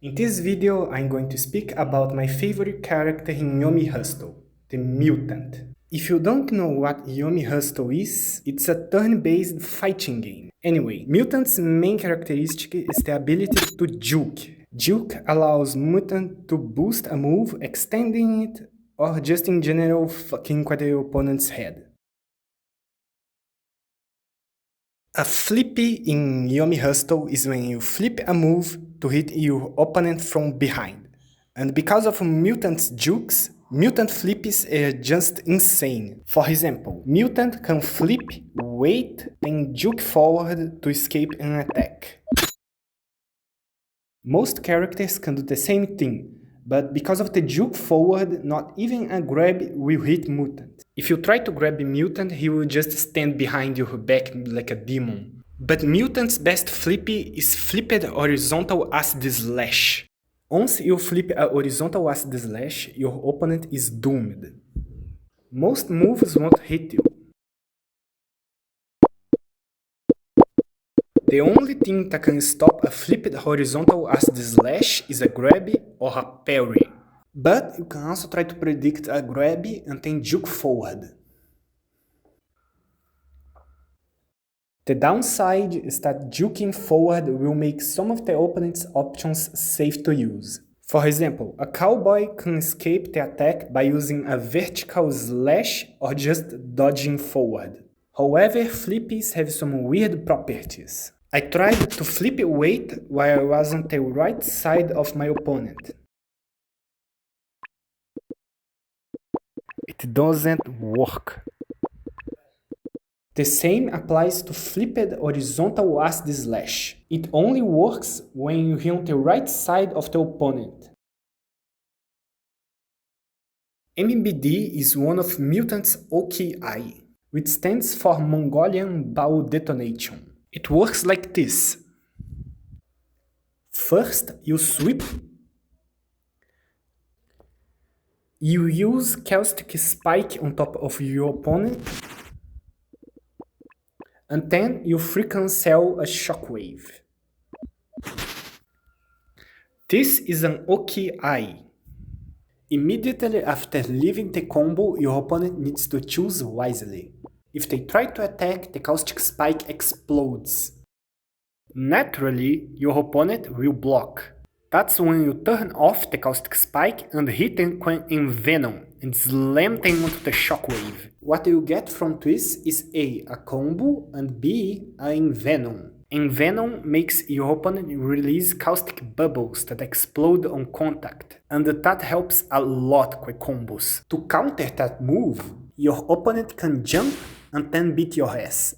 In this video, I'm going to speak about my favorite character in Yomi Hustle, the Mutant. If you don't know what Yomi Hustle is, it's a turn-based fighting game. Anyway, Mutant's main characteristic is the ability to juke. Juke allows Mutant to boost a move, extending it, or just in general fucking with the opponent's head. A flippy in Yomi Hustle is when you flip a move to hit your opponent from behind. And because of Mutant's jukes, Mutant flippies are just insane. For example, Mutant can flip, wait, then juke forward to escape an attack. Most characters can do the same thing, but because of the juke forward, not even a grab will hit Mutant. If you try to grab a Mutant, he will just stand behind your back like a demon. But Mutant's best flippy is flipped horizontal acid slash. Once you flip a horizontal acid slash, your opponent is doomed. Most moves won't hit you. The only thing that can stop a flipped horizontal acid slash is a grab or a parry. But you can also try to predict a grab and then juke forward. The downside is that juking forward will make some of the opponent's options safe to use. For example, a cowboy can escape the attack by using a vertical slash or just dodging forward. However, flippies have some weird properties. I tried to flip weight while I was on the right side of my opponent. It doesn't work. The same applies to flipped horizontal acid slash. It only works when you're on the right side of the opponent. MBD is one of Mutant's OKI, which stands for Mongolian Bow Detonation. It works like this. First, you sweep. You use Caustic Spike on top of your opponent. And then you free cancel a shockwave. This is an OKI. Immediately after leaving the combo, your opponent needs to choose wisely. If they try to attack, the Caustic Spike explodes. Naturally, your opponent will block. That's when you turn off the Caustic Spike and hit them in Venom and slam them onto the shockwave. What you get from this is A combo and B, a Envenom. Envenom makes your opponent release caustic bubbles that explode on contact, and that helps a lot with combos. To counter that move, your opponent can jump and then beat your ass.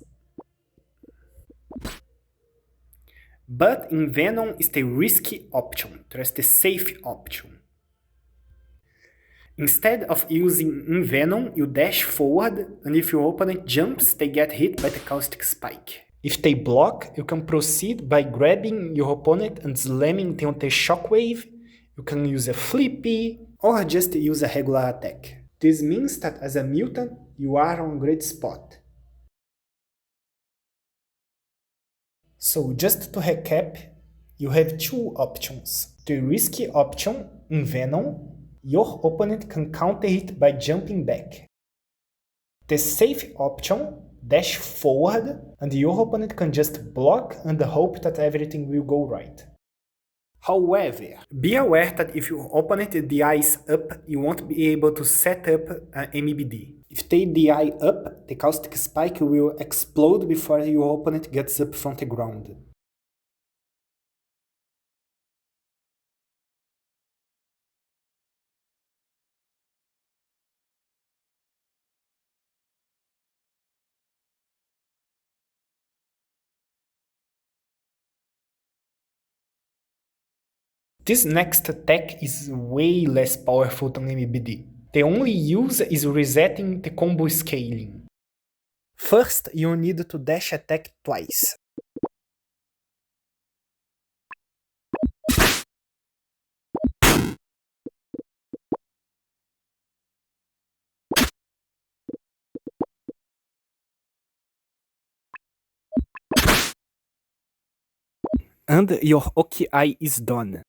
But Envenom is the risky option, there's the safe option. Instead of using Envenom, you dash forward, and if your opponent jumps, they get hit by the Caustic Spike. If they block, you can proceed by grabbing your opponent and slamming them on the shockwave. You can use a flippy, or just use a regular attack. This means that as a mutant, you are on a great spot. So just to recap, you have two options. The risky option, Envenom, your opponent can counter it by jumping back. The safe option, dash forward, and your opponent can just block and hope that everything will go right. However, be aware that if your opponent DIs up, you won't be able to set up an MBD. If they DI up, the Caustic Spike will explode before your opponent gets up from the ground. This next attack is way less powerful than MBD. The only use is resetting the combo scaling. First, you need to dash attack twice. And your OKI is done.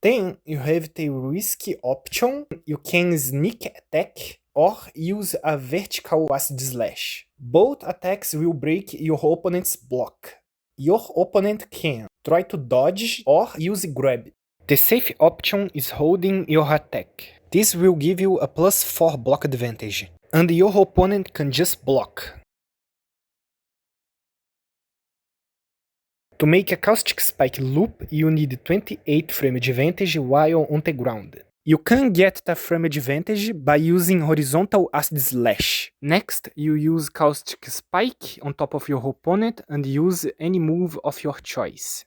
Then you have the risky option. You can sneak attack or use a vertical acid slash. Both attacks will break your opponent's block. Your opponent can try to dodge or use grab. The safe option is holding your attack. This will give you a +4 block advantage, and your opponent can just block. To make a Caustic Spike loop, you need 28 frame advantage while on the ground. You can get the frame advantage by using horizontal acid slash. Next, you use Caustic Spike on top of your opponent and use any move of your choice.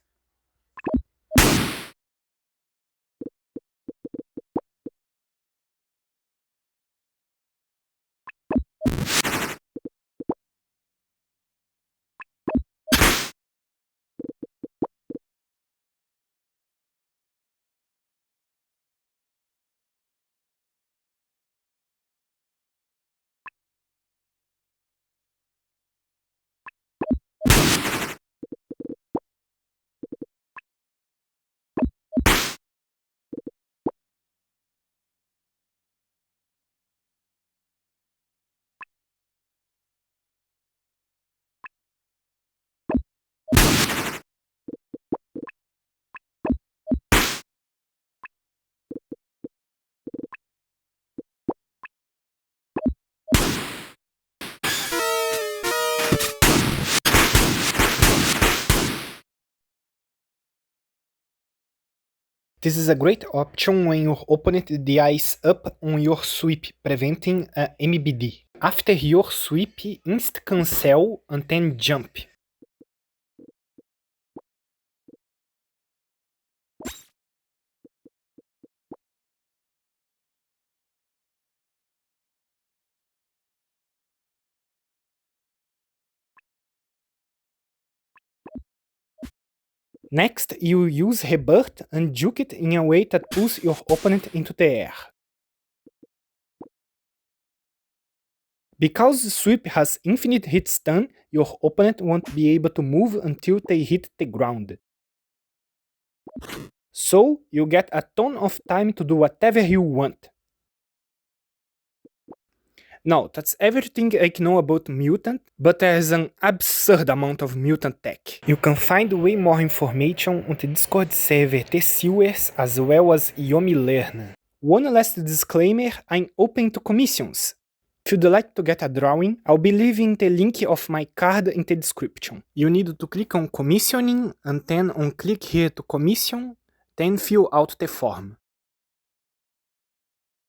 This is a great option when your opponent dies up on your sweep, preventing a MBD. After your sweep, insta-cancel and then jump. Next, you use Rebirth and juke it in a way that pulls your opponent into the air. Because Sweep has infinite hit stun, your opponent won't be able to move until they hit the ground. So, you get a ton of time to do whatever you want. Now, that's everything I know about Mutant, but there's an absurd amount of Mutant tech. You can find way more information on the Discord server The Sewers as well as Yomi Learn. One last disclaimer, I'm open to commissions. If you'd like to get a drawing, I'll be leaving the link of my card in the description. You need to click on commissioning and then on click here to commission, then fill out the form.